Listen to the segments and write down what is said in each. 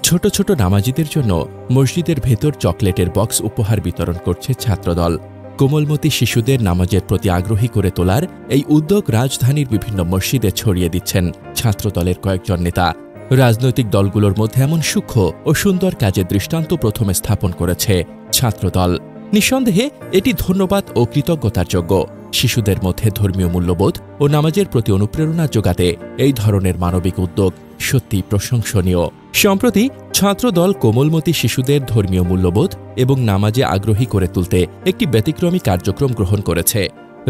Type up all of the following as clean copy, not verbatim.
ছোট ছোট নামাজিদের জন্য মসজিদের ভেতর চকলেটের বক্স উপহার বিতরণ করছে ছাত্রদল। কোমলমতি শিশুদের নামাজের প্রতি আগ্রহী করে তোলার এই উদ্যোগ রাজধানীর বিভিন্ন মসজিদে ছড়িয়ে দিচ্ছেন ছাত্রদলের কয়েকজন নেতা। রাজনৈতিক দলগুলোর মধ্যে এমন সূক্ষ্ম ও সুন্দর কাজের দৃষ্টান্ত প্রথমে স্থাপন করেছে ছাত্রদল। নিঃসন্দেহে এটি ধন্যবাদ ও কৃতজ্ঞতার যোগ্য। শিশুদের মধ্যে ধর্মীয় মূল্যবোধ ও নামাজের প্রতি অনুপ্রেরণা যোগাতে এই ধরনের মানবিক উদ্যোগ সত্যি প্রশংসনীয়। সম্প্রতি ছাত্রদল কোমলমতি শিশুদের ধর্মীয় মূল্যবোধ এবং নামাজে আগ্রহী করে তুলতে একটি ব্যতিক্রমী কার্যক্রম গ্রহণ করেছে।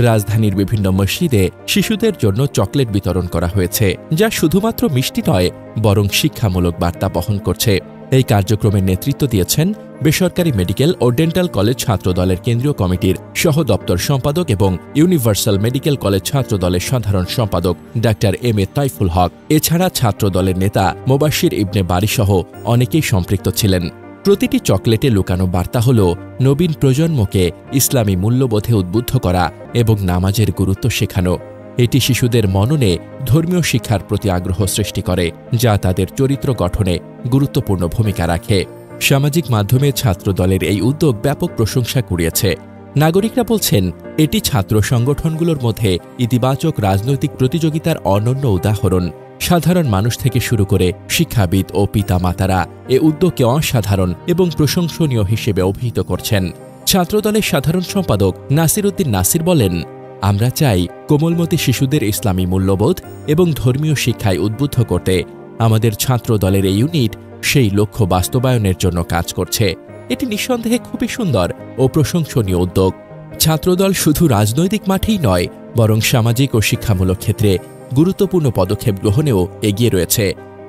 রাজধানীর বিভিন্ন মসজিদে শিশুদের জন্য চকলেট বিতরণ করা হয়েছে, যা শুধুমাত্র মিষ্টি নয় বরং শিক্ষামূলক বার্তা বহন করছে। এই কার্যক্রমের নেতৃত্ব দিয়েছেন বেসরকারি মেডিকেল ও ডেন্টাল কলেজ ছাত্রদলের কেন্দ্রীয় কমিটির সহ দপ্তর সম্পাদক এবং ইউনিভার্সাল মেডিকেল কলেজ ছাত্রদলের সাধারণ সম্পাদক ডাক্তার এম এ তাইফুল হক। এছাড়া ছাত্রদলের নেতা মোবাশির ইবনে বারী সহ অনেকেই সম্পৃক্ত ছিলেন। প্রতিটি চকলেটে লুকানো বার্তা হল নবীন প্রজন্মকে ইসলামী মূল্যবোধে উদ্বুদ্ধ করা এবং নামাজের গুরুত্ব শেখানো। এটি শিশুদের মননে ধর্মীয় শিক্ষার প্রতি আগ্রহ সৃষ্টি করে, যা তাদের চরিত্র গঠনে গুরুত্বপূর্ণ ভূমিকা রাখে। সামাজিক মাধ্যমে ছাত্রদলের এই উদ্যোগ ব্যাপক প্রশংসা কুড়িয়েছে। নাগরিকরা বলছেন, এটি ছাত্র সংগঠনগুলোর মধ্যে ইতিবাচক রাজনৈতিক প্রতিযোগিতার অনন্য উদাহরণ। সাধারণ মানুষ থেকে শুরু করে শিক্ষাবিদ ও পিতামাতারা এ উদ্যোগকে অসাধারণ এবং প্রশংসনীয় হিসেবে অভিহিত করছেন। ছাত্রদলের সাধারণ সম্পাদক নাসির উদ্দিন নাসির বলেন, আমরা চাই কোমলমতি শিশুদের ইসলামী মূল্যবোধ এবং ধর্মীয় শিক্ষায় উদ্বুদ্ধ করতে। আমাদের ছাত্রদলের এই ইউনিট সেই লক্ষ্য বাস্তবায়নের জন্য কাজ করছে। এটি নিঃসন্দেহে খুবই সুন্দর ও প্রশংসনীয় উদ্যোগ। ছাত্রদল শুধু রাজনৈতিক মাঠেই নয় বরং সামাজিক ও শিক্ষামূলক ক্ষেত্রে গুরুত্বপূর্ণ পদক্ষেপ গ্রহণেও এগিয়ে রয়েছে।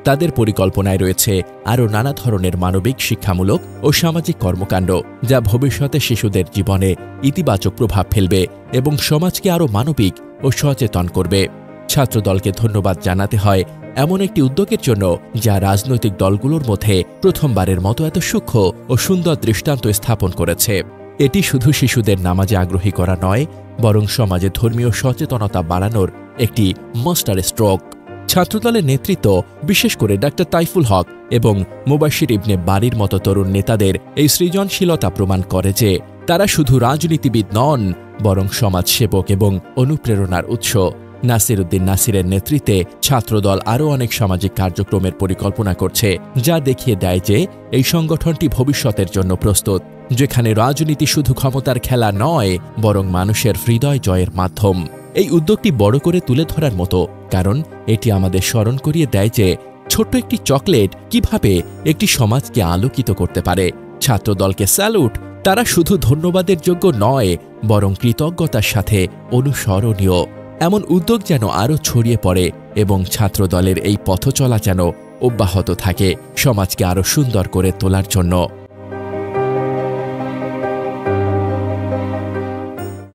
তাদের পরিকল্পনায় রয়েছে আরও নানা ধরনের মানবিক, শিক্ষামূলক ও সামাজিক কর্মকাণ্ড, যা ভবিষ্যতে শিশুদের জীবনে ইতিবাচক প্রভাব ফেলবে এবং সমাজকে আরও মানবিক ও সচেতন করবে। ছাত্রদলকে ধন্যবাদ জানাতে হয় এমন একটি উদ্যোগের জন্য, যা রাজনৈতিক দলগুলোর মধ্যে প্রথমবারের মতো এত সূক্ষ্ম ও সুন্দর দৃষ্টান্ত স্থাপন করেছে। এটি শুধু শিশুদের নামাজে আগ্রহী করা নয় বরং সমাজে ধর্মীয় সচেতনতা বাড়ানোর একটি মাস্টার স্ট্রোক। ছাত্রদলের নেতৃত্ব, বিশেষ করে ডাক্তার তাইফুল হক এবং মোবাশির ইবনে বারীর মতো তরুণ নেতাদের এই সৃজনশীলতা প্রমাণ করে যে তারা শুধু রাজনীতিবিদ নন বরং সমাজসেবক এবং অনুপ্রেরণার উৎস। নাসির উদ্দিন নাসিরের নেতৃত্বে ছাত্রদল আরও অনেক সামাজিক কার্যক্রমের পরিকল্পনা করছে, যা দেখিয়ে দেয় যে এই সংগঠনটি ভবিষ্যতের জন্য প্রস্তুত, যেখানে রাজনীতি শুধু ক্ষমতার খেলা নয় বরং মানুষের হৃদয় জয়ের মাধ্যম। এই উদ্যোগটি বড় করে তুলে ধরার মতো, কারণ এটি আমাদের স্মরণ করিয়ে দেয় যে ছোট্ট একটি চকলেট কিভাবে একটি সমাজকে আলোকিত করতে পারে। ছাত্রদলকে স্যালুট। তারা শুধু ধন্যবাদের যোগ্য নয় বরং কৃতজ্ঞতার সাথে অনুসরণীয়। এমন উদ্যোগ যেন আরও ছড়িয়ে পড়ে এবং ছাত্রদলের এই পথচলা যেন অব্যাহত থাকে সমাজকে আরও সুন্দর করে তোলার জন্য।